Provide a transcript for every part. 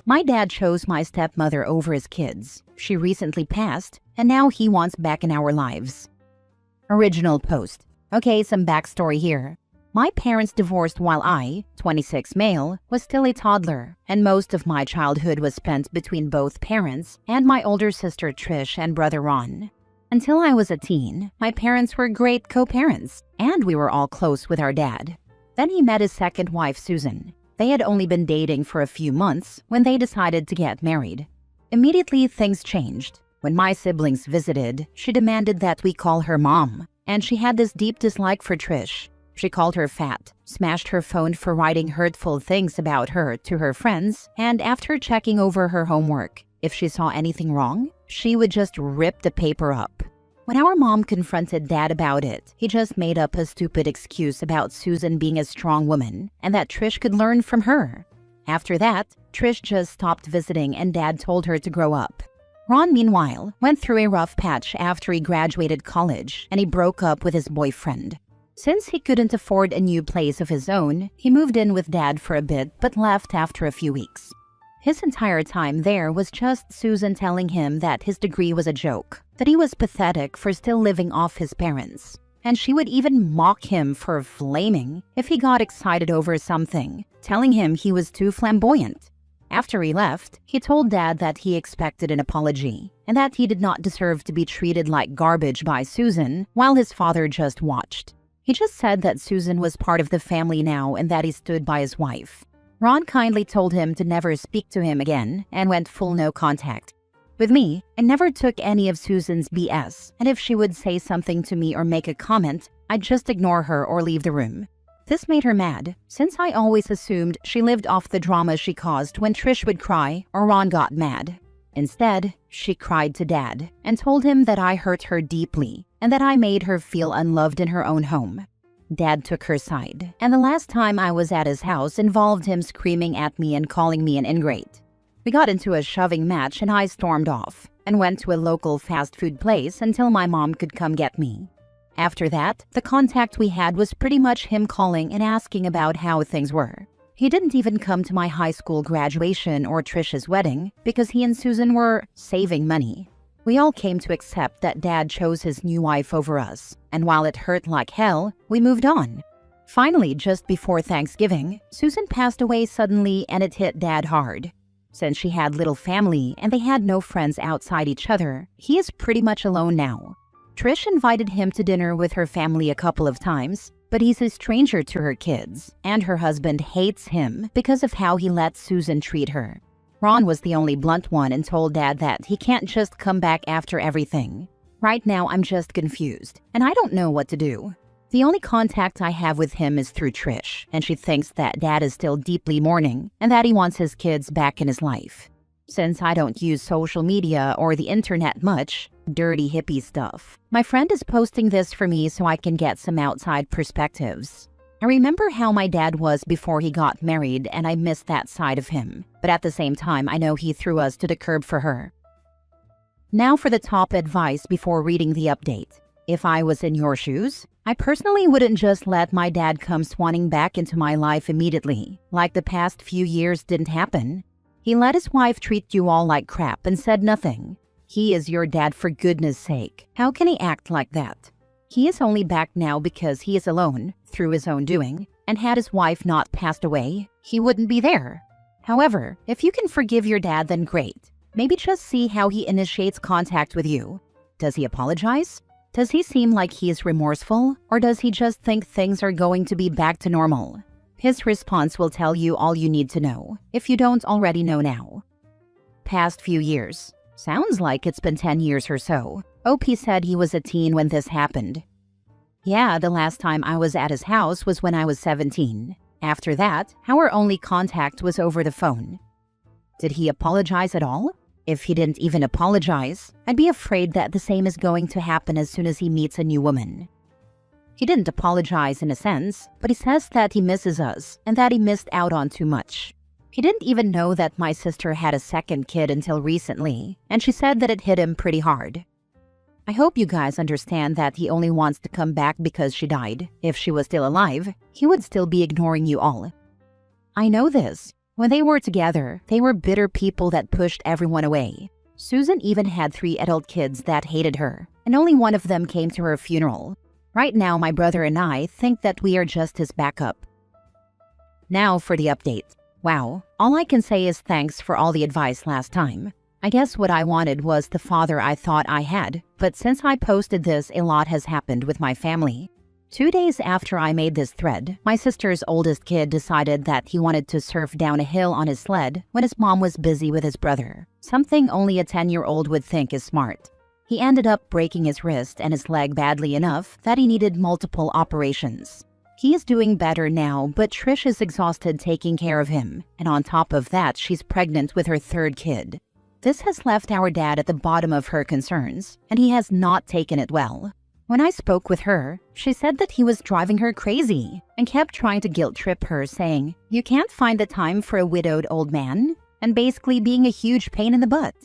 My dad chose my stepmother over his kids. She recently passed, and now he wants back in our lives. Original post. Okay, some backstory here. My parents divorced while I, 26 male, was still a toddler, and most of my childhood was spent between both parents and my older sister Trish and brother Ron. Until I was a teen, my parents were great co-parents, and we were all close with our dad. Then he met his second wife, Susan. They had only been dating for a few months when they decided to get married. Immediately, things changed. When my siblings visited, she demanded that we call her mom, and she had this deep dislike for Trish. She called her fat, smashed her phone for writing hurtful things about her to her friends, and after checking over her homework, if she saw anything wrong, she would just rip the paper up. When our mom confronted Dad about it, he just made up a stupid excuse about Susan being a strong woman and that Trish could learn from her. After that, Trish just stopped visiting and Dad told her to grow up. Ron, meanwhile, went through a rough patch after he graduated college and he broke up with his boyfriend. Since he couldn't afford a new place of his own, he moved in with Dad for a bit but left after a few weeks. His entire time there was just Susan telling him that his degree was a joke, that he was pathetic for still living off his parents, and she would even mock him for flaming if he got excited over something, telling him he was too flamboyant. After he left, he told Dad that he expected an apology, and that he did not deserve to be treated like garbage by Susan while his father just watched. He just said that Susan was part of the family now and that he stood by his wife. Ron kindly told him to never speak to him again and went full no contact. With me, I never took any of Susan's BS, and if she would say something to me or make a comment, I'd just ignore her or leave the room. This made her mad, since I always assumed she lived off the drama she caused when Trish would cry or Ron got mad. Instead, she cried to Dad and told him that I hurt her deeply and that I made her feel unloved in her own home. Dad took her side, and the last time I was at his house involved him screaming at me and calling me an ingrate. We got into a shoving match and I stormed off and went to a local fast food place until my mom could come get me. After that, the contact we had was pretty much him calling and asking about how things were. He didn't even come to my high school graduation or Trish's wedding because he and Susan were saving money. We all came to accept that Dad chose his new wife over us, and while it hurt like hell, we moved on. Finally, just before Thanksgiving, Susan passed away suddenly and it hit Dad hard. Since she had little family and they had no friends outside each other, he is pretty much alone now. Trish invited him to dinner with her family a couple of times, but he's a stranger to her kids, and her husband hates him because of how he lets Susan treat her. Ron was the only blunt one and told Dad that he can't just come back after everything. Right now, I'm just confused, and I don't know what to do. The only contact I have with him is through Trish, and she thinks that Dad is still deeply mourning and that he wants his kids back in his life. Since I don't use social media or the internet much, dirty hippie stuff, my friend is posting this for me so I can get some outside perspectives. I remember how my dad was before he got married and I miss that side of him, but at the same time I know he threw us to the curb for her. Now for the top advice before reading the update. If I was in your shoes, I personally wouldn't just let my dad come swanning back into my life immediately, like the past few years didn't happen. He let his wife treat you all like crap and said nothing. He is your dad, for goodness sake. How can he act like that? He is only back now because he is alone, through his own doing, and had his wife not passed away, he wouldn't be there. However, if you can forgive your dad, then great. Maybe just see how he initiates contact with you. Does he apologize? Does he seem like he is remorseful, or does he just think things are going to be back to normal? His response will tell you all you need to know, if you don't already know now. Past few years. Sounds like it's been 10 years or so. OP said he was a teen when this happened. Yeah, the last time I was at his house was when I was 17. After that, our only contact was over the phone. Did he apologize at all? If he didn't even apologize, I'd be afraid that the same is going to happen as soon as he meets a new woman. He didn't apologize in a sense, but he says that he misses us and that he missed out on too much. He didn't even know that my sister had a second kid until recently, and she said that it hit him pretty hard. I hope you guys understand that he only wants to come back because she died. If she was still alive, he would still be ignoring you all. I know this. When they were together, they were bitter people that pushed everyone away. Susan even had 3 adult kids that hated her, and only one of them came to her funeral. Right now, my brother and I think that we are just his backup. Now for the update. Wow, all I can say is thanks for all the advice last time. I guess what I wanted was the father I thought I had, but since I posted this, a lot has happened with my family. 2 days after I made this thread, my sister's oldest kid decided that he wanted to surf down a hill on his sled when his mom was busy with his brother. Something only a 10-year-old would think is smart. He ended up breaking his wrist and his leg badly enough that he needed multiple operations. He is doing better now, but Trish is exhausted taking care of him, and on top of that, she's pregnant with her 3rd kid. This has left our dad at the bottom of her concerns, and he has not taken it well. When I spoke with her, she said that he was driving her crazy and kept trying to guilt-trip her, saying, "You can't find the time for a widowed old man," and basically being a huge pain in the butt.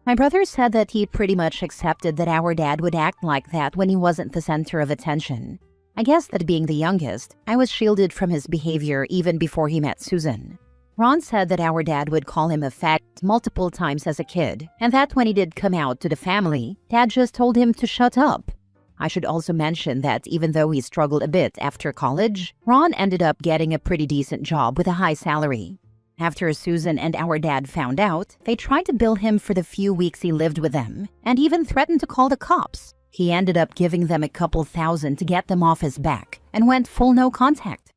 My brother said that he pretty much accepted that our dad would act like that when he wasn't the center of attention. I guess that being the youngest, I was shielded from his behavior even before he met Susan. Ron said that our dad would call him a fat multiple times as a kid, and that when he did come out to the family, Dad just told him to shut up. I should also mention that even though he struggled a bit after college, Ron ended up getting a pretty decent job with a high salary. After Susan and our dad found out, they tried to bill him for the few weeks he lived with them, and even threatened to call the cops. He ended up giving them a couple thousand to get them off his back, and went full no contact.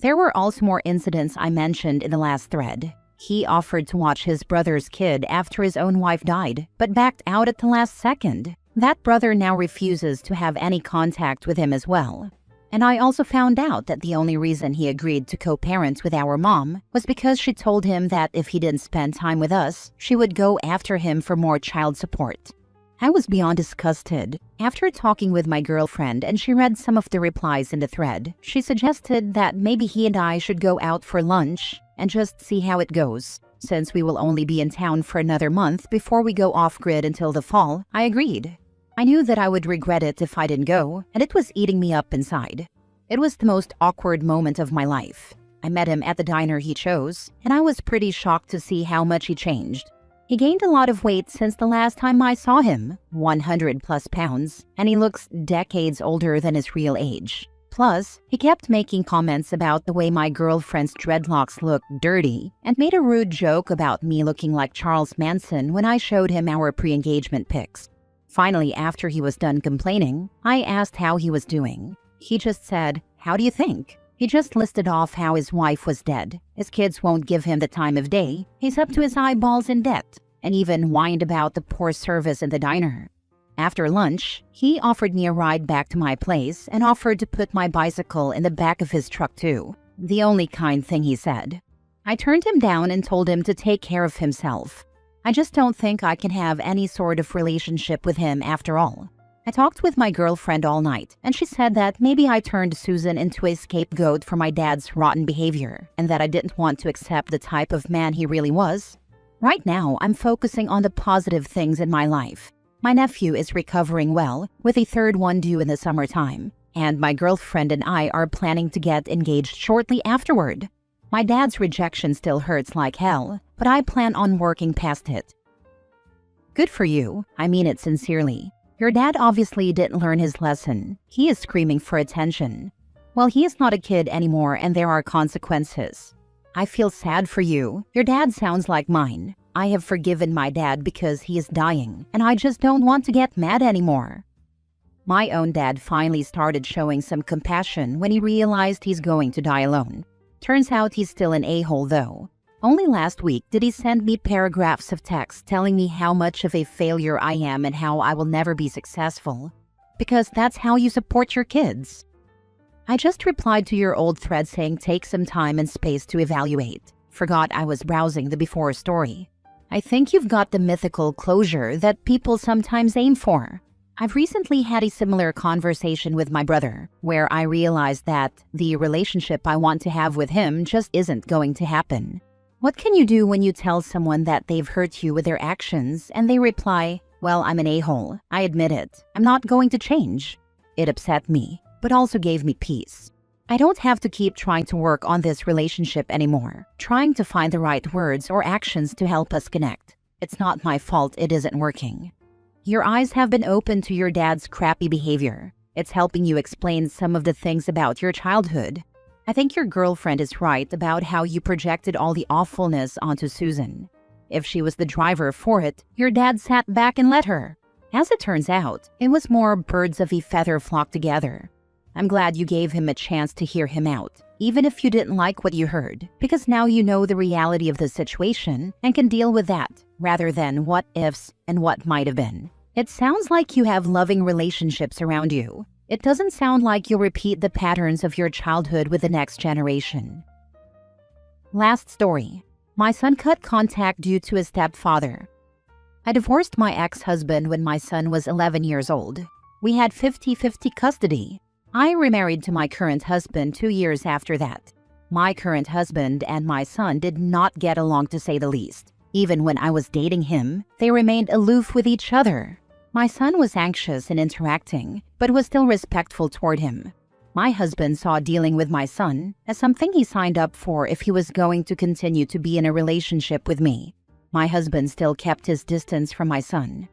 There were also more incidents I mentioned in the last thread. He offered to watch his brother's kid after his own wife died, but backed out at the last second. That brother now refuses to have any contact with him as well. And I also found out that the only reason he agreed to co-parent with our mom was because she told him that if he didn't spend time with us, she would go after him for more child support. I was beyond disgusted. After talking with my girlfriend and she read some of the replies in the thread, she suggested that maybe he and I should go out for lunch and just see how it goes. Since we will only be in town for another month before we go off-grid until the fall, I agreed. I knew that I would regret it if I didn't go, and it was eating me up inside. It was the most awkward moment of my life. I met him at the diner he chose, and I was pretty shocked to see how much he changed. He gained a lot of weight since the last time I saw him, 100 plus pounds, and he looks decades older than his real age. Plus, he kept making comments about the way my girlfriend's dreadlocks looked dirty, and made a rude joke about me looking like Charles Manson when I showed him our pre-engagement pics. Finally, after he was done complaining, I asked how he was doing. He just said, "How do you think?" He just listed off how his wife was dead, his kids won't give him the time of day, he's up to his eyeballs in debt, and even whined about the poor service in the diner. After lunch, he offered me a ride back to my place and offered to put my bicycle in the back of his truck too. The only kind thing he said. I turned him down and told him to take care of himself. I just don't think I can have any sort of relationship with him after all. I talked with my girlfriend all night, and she said that maybe I turned Susan into a scapegoat for my dad's rotten behavior, and that I didn't want to accept the type of man he really was. Right now, I'm focusing on the positive things in my life. My nephew is recovering well, with a 3rd one due in the summertime, and my girlfriend and I are planning to get engaged shortly afterward. My dad's rejection still hurts like hell, but I plan on working past it. Good for you. I mean it sincerely. Your dad obviously didn't learn his lesson. He is screaming for attention. Well, he is not a kid anymore and there are consequences. I feel sad for you. Your dad sounds like mine. I have forgiven my dad because he is dying, and I just don't want to get mad anymore. My own dad finally started showing some compassion when he realized he's going to die alone. Turns out he's still an a-hole though. Only last week did he send me paragraphs of text telling me how much of a failure I am and how I will never be successful. Because that's how you support your kids. I just replied to your old thread saying take some time and space to evaluate. Forgot I was browsing the before story. I think you've got the mythical closure that people sometimes aim for. I've recently had a similar conversation with my brother, where I realized that the relationship I want to have with him just isn't going to happen. What can you do when you tell someone that they've hurt you with their actions and they reply, "Well, I'm an a-hole. I admit it. I'm not going to change." It upset me, but also gave me peace. I don't have to keep trying to work on this relationship anymore, trying to find the right words or actions to help us connect. It's not my fault it isn't working. Your eyes have been opened to your dad's crappy behavior. It's helping you explain some of the things about your childhood. I think your girlfriend is right about how you projected all the awfulness onto Susan. If she was the driver for it, your dad sat back and let her. As it turns out, it was more birds of a feather flock together. I'm glad you gave him a chance to hear him out, even if you didn't like what you heard, because now you know the reality of the situation and can deal with that, rather than what ifs and what might have been. It sounds like you have loving relationships around you. It doesn't sound like you'll repeat the patterns of your childhood with the next generation. Last story. My son cut contact due to his stepfather. I divorced my ex-husband when my son was 11 years old. We had 50-50 custody. I remarried to my current husband 2 years after that. My current husband and my son did not get along, to say the least. Even when I was dating him, they remained aloof with each other. My son was anxious in interacting, but was still respectful toward him. My husband saw dealing with my son as something he signed up for if he was going to continue to be in a relationship with me. My husband still kept his distance from my son.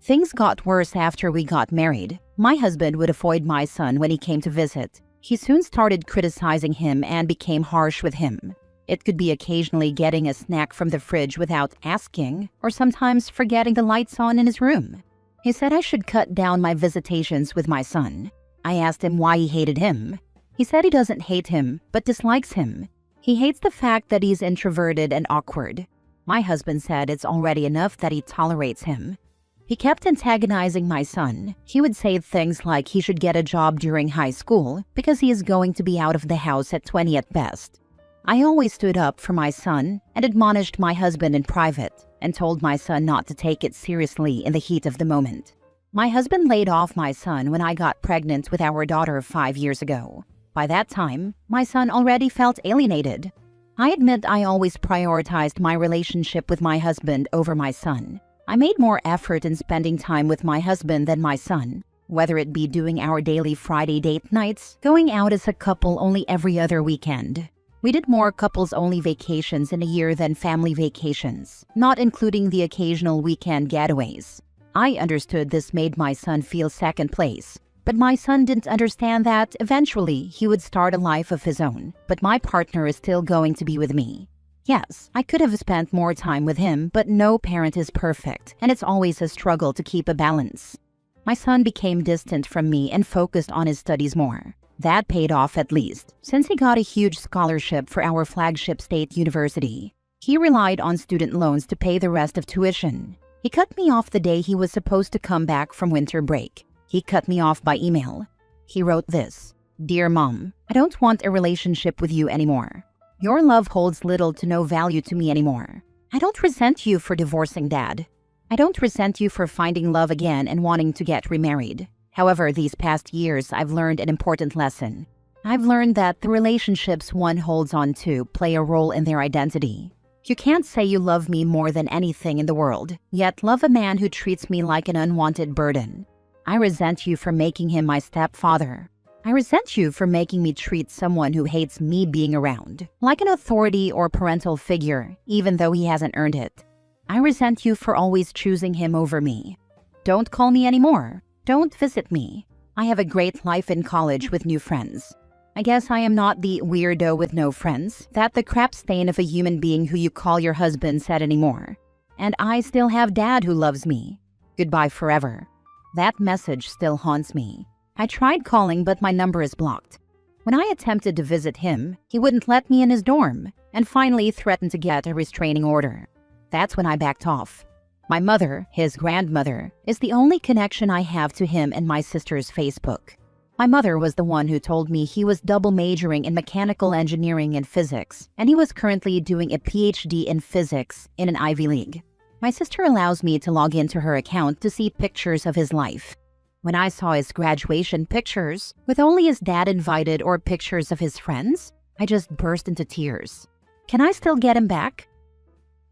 Things got worse after we got married. My husband would avoid my son when he came to visit. He soon started criticizing him and became harsh with him. It could be occasionally getting a snack from the fridge without asking, or sometimes forgetting the lights on in his room. He said I should cut down my visitations with my son. I asked him why he hated him. He said he doesn't hate him, but dislikes him. He hates the fact that he's introverted and awkward. My husband said it's already enough that he tolerates him. He kept antagonizing my son. He would say things like he should get a job during high school because he is going to be out of the house at 20 at best. I always stood up for my son and admonished my husband in private and told my son not to take it seriously in the heat of the moment. My husband laid off my son when I got pregnant with our daughter 5 years ago. By that time, my son already felt alienated. I admit I always prioritized my relationship with my husband over my son. I made more effort in spending time with my husband than my son, whether it be doing our daily Friday date nights, going out as a couple only every other weekend. We did more couples-only vacations in a year than family vacations, not including the occasional weekend getaways. I understood this made my son feel second place, but my son didn't understand that eventually he would start a life of his own, but my partner is still going to be with me. Yes, I could have spent more time with him, but no parent is perfect, and it's always a struggle to keep a balance. My son became distant from me and focused on his studies more. That paid off at least, since he got a huge scholarship for our flagship state university. He relied on student loans to pay the rest of tuition. He cut me off the day he was supposed to come back from winter break. He cut me off by email. He wrote this: "Dear Mom, I don't want a relationship with you anymore. Your love holds little to no value to me anymore. I don't resent you for divorcing Dad. I don't resent you for finding love again and wanting to get remarried. However, these past years, I've learned an important lesson. I've learned that the relationships one holds on to play a role in their identity. You can't say you love me more than anything in the world, yet love a man who treats me like an unwanted burden. I resent you for making him my stepfather. I resent you for making me treat someone who hates me being around like an authority or parental figure, even though he hasn't earned it. I resent you for always choosing him over me. Don't call me anymore. Don't visit me. I have a great life in college with new friends. I guess I am not the weirdo with no friends that the crap stain of a human being who you call your husband said anymore. And I still have Dad who loves me. Goodbye forever." That message still haunts me. I tried calling, but my number is blocked. When I attempted to visit him, he wouldn't let me in his dorm, and finally threatened to get a restraining order. That's when I backed off. My mother, his grandmother, is the only connection I have to him and my sister's Facebook. My mother was the one who told me he was double majoring in mechanical engineering and physics, and he was currently doing a PhD in physics in an Ivy League. My sister allows me to log into her account to see pictures of his life. When I saw his graduation pictures, with only his dad invited or pictures of his friends, I just burst into tears. Can I still get him back?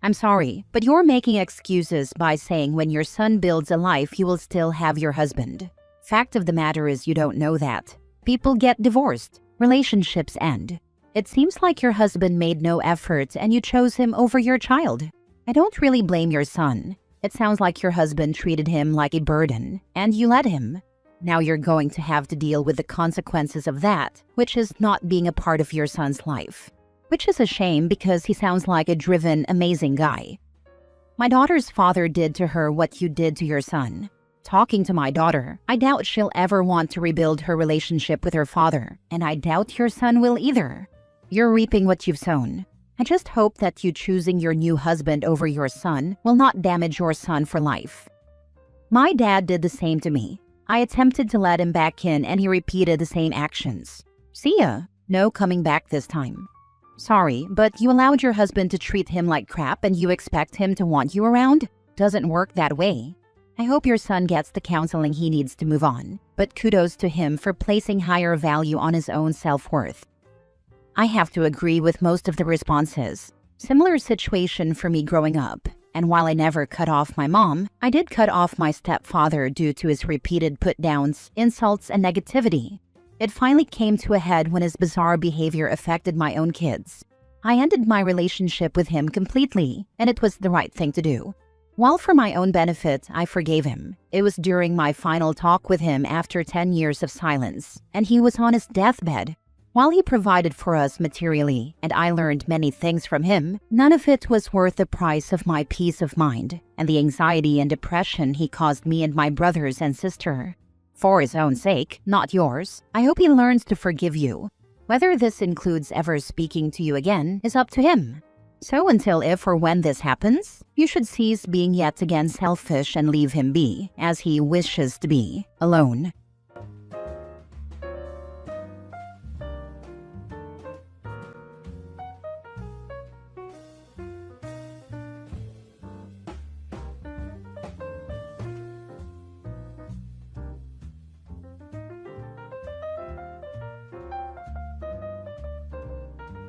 I'm sorry, but you're making excuses by saying when your son builds a life, you will still have your husband. Fact of the matter is you don't know that. People get divorced. Relationships end. It seems like your husband made no effort and you chose him over your child. I don't really blame your son. It sounds like your husband treated him like a burden, and you let him. Now you're going to have to deal with the consequences of that, which is not being a part of your son's life. Which is a shame because he sounds like a driven, amazing guy. My daughter's father did to her what you did to your son. Talking to my daughter, I doubt she'll ever want to rebuild her relationship with her father, and I doubt your son will either. You're reaping what you've sown. I just hope that you choosing your new husband over your son will not damage your son for life. My dad did the same to me. I attempted to let him back in and he repeated the same actions. See ya. No coming back this time. Sorry, but you allowed your husband to treat him like crap and you expect him to want you around? Doesn't work that way. I hope your son gets the counseling he needs to move on, but kudos to him for placing higher value on his own self-worth. I have to agree with most of the responses. Similar situation for me growing up, and while I never cut off my mom, I did cut off my stepfather due to his repeated put-downs, insults, and negativity. It finally came to a head when his bizarre behavior affected my own kids. I ended my relationship with him completely, and it was the right thing to do. While for my own benefit, I forgave him. It was during my final talk with him after 10 years of silence, and he was on his deathbed. While he provided for us materially, and I learned many things from him, none of it was worth the price of my peace of mind and the anxiety and depression he caused me and my brothers and sister. For his own sake, not yours, I hope he learns to forgive you. Whether this includes ever speaking to you again is up to him. So until if or when this happens, you should cease being yet again selfish and leave him be, as he wishes to be, alone.